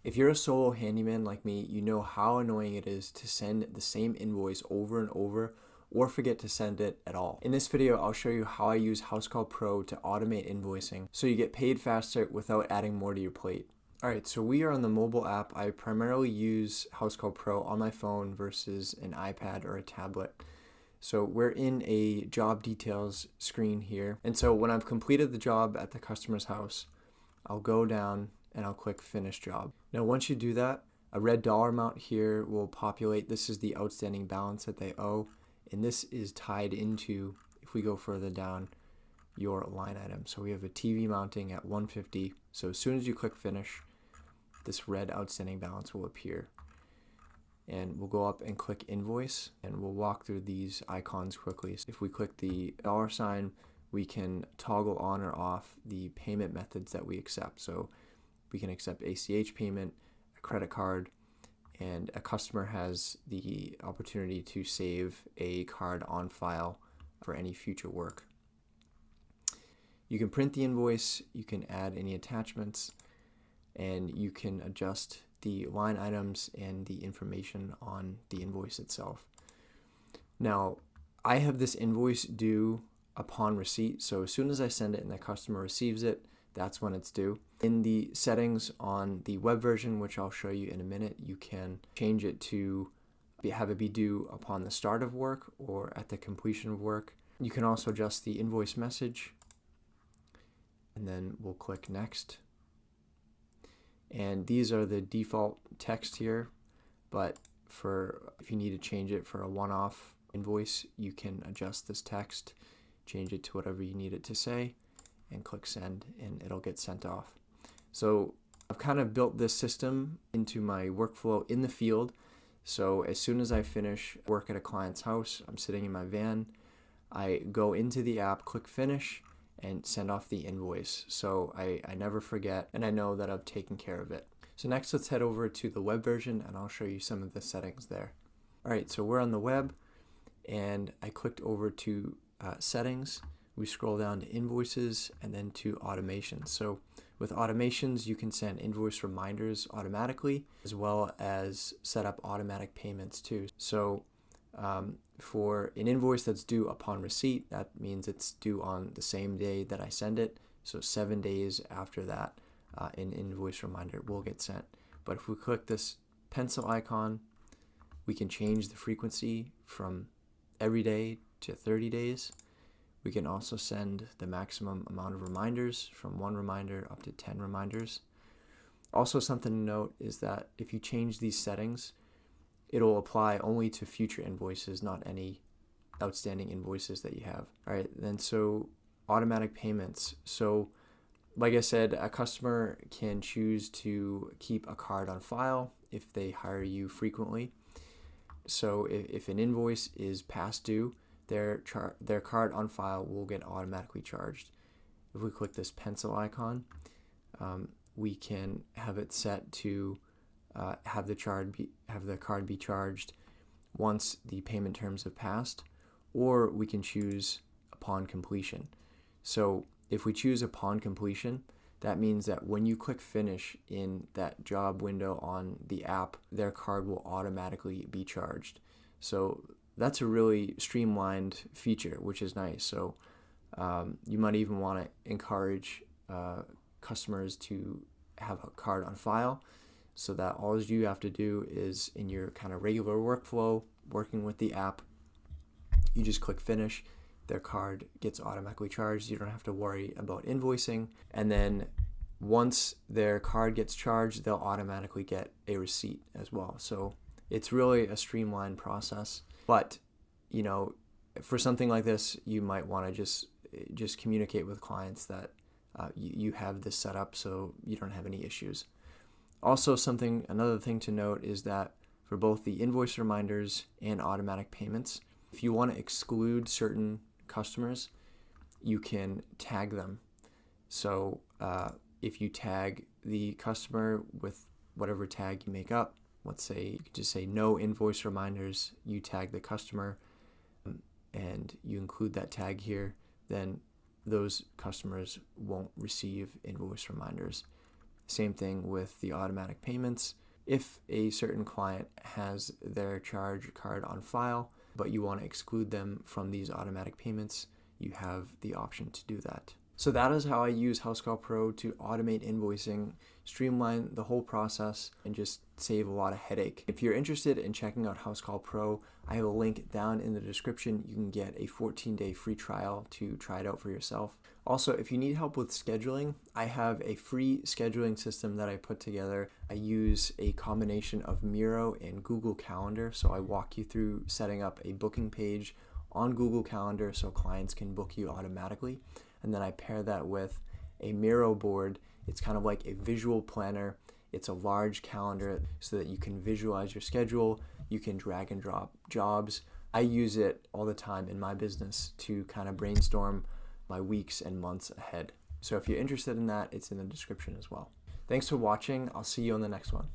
If you're a solo handyman like me, you know how annoying it is to send the same invoice over and over or forget to send it at all. In this video, I'll show you how I use Housecall Pro to automate invoicing so you get paid faster without adding more to your plate. Alright, so we are on the mobile app. I primarily use Housecall Pro on my phone versus an iPad or a tablet. So we're in a job details screen here. And so when I've completed the job at the customer's house, I'll go down and I'll click Finish Job. Now once you do that, a red dollar amount here will populate. This is the outstanding balance that they owe, and this is tied into, if we go further down, your line item. So we have a TV mounting at 150. So as soon as you click Finish, this red outstanding balance will appear. And we'll go up and click Invoice, and we'll walk through these icons quickly. So if we click the dollar sign, we can toggle on or off the payment methods that we accept. So we can accept ACH payment, a credit card, and a customer has the opportunity to save a card on file for any future work. You can print the invoice, you can add any attachments, and you can adjust the line items and the information on the invoice itself. Now, I have this invoice due upon receipt, so as soon as I send it and the customer receives it, that's when it's due. In the settings on the web version, which I'll show you in a minute, you can change it to have it be due upon the start of work or at the completion of work. You can also adjust the invoice message, and then we'll click Next. And these are the default text here, but if you need to change it for a one-off invoice, you can adjust this text, change it to whatever you need it to say, and click Send, and it'll get sent off. So I've kind of built this system into my workflow in the field. So as soon as I finish work at a client's house, I'm sitting in my van, I go into the app, click Finish, and send off the invoice. So I never forget, and I know that I've taken care of it. So next, let's head over to the web version, and I'll show you some of the settings there. All right, so we're on the web, and I clicked over to Settings. We scroll down to Invoices and then to Automations. So with automations, you can send invoice reminders automatically, as well as set up automatic payments too. So for an invoice that's due upon receipt, that means it's due on the same day that I send it. So 7 days after that, an invoice reminder will get sent. But if we click this pencil icon, we can change the frequency from every day to 30 days. We can also send the maximum amount of reminders from 1 reminder up to 10 reminders. Also, something to note is that if you change these settings, it'll apply only to future invoices, not any outstanding invoices that you have. All right, then so automatic payments. So like I said, a customer can choose to keep a card on file if they hire you frequently. So if an invoice is past due, their card on file will get automatically charged. If we click this pencil icon, we can have it set to have the card be charged once the payment terms have passed, or we can choose upon completion. So if we choose upon completion, that means that when you click Finish in that job window on the app, their card will automatically be charged. So that's a really streamlined feature, which is nice. So you might even want to encourage customers to have a card on file, so that all you have to do is, in your kind of regular workflow, working with the app, you just click Finish, their card gets automatically charged. You don't have to worry about invoicing. And then once their card gets charged, they'll automatically get a receipt as well. So it's really a streamlined process. But, you know, for something like this, you might want to just communicate with clients that you have this set up so you don't have any issues. Also, another thing to note is that for both the invoice reminders and automatic payments, if you want to exclude certain customers, you can tag them. So if you tag the customer with whatever tag you make up, let's say you could just say no invoice reminders, you tag the customer, and you include that tag here, then those customers won't receive invoice reminders. Same thing with the automatic payments. If a certain client has their charge card on file, but you want to exclude them from these automatic payments, you have the option to do that. So that is how I use Housecall Pro to automate invoicing, streamline the whole process, and just save a lot of headache. If you're interested in checking out Housecall Pro, I have a link down in the description. You can get a 14-day free trial to try it out for yourself. Also, if you need help with scheduling, I have a free scheduling system that I put together. I use a combination of Miro and Google Calendar. So I walk you through setting up a booking page on Google Calendar so clients can book you automatically. And then I pair that with a Miro board. It's kind of like a visual planner. It's a large calendar so that you can visualize your schedule. You can drag and drop jobs. I use it all the time in my business to kind of brainstorm my weeks and months ahead. So if you're interested in that, it's in the description as well. Thanks for watching. I'll see you on the next one.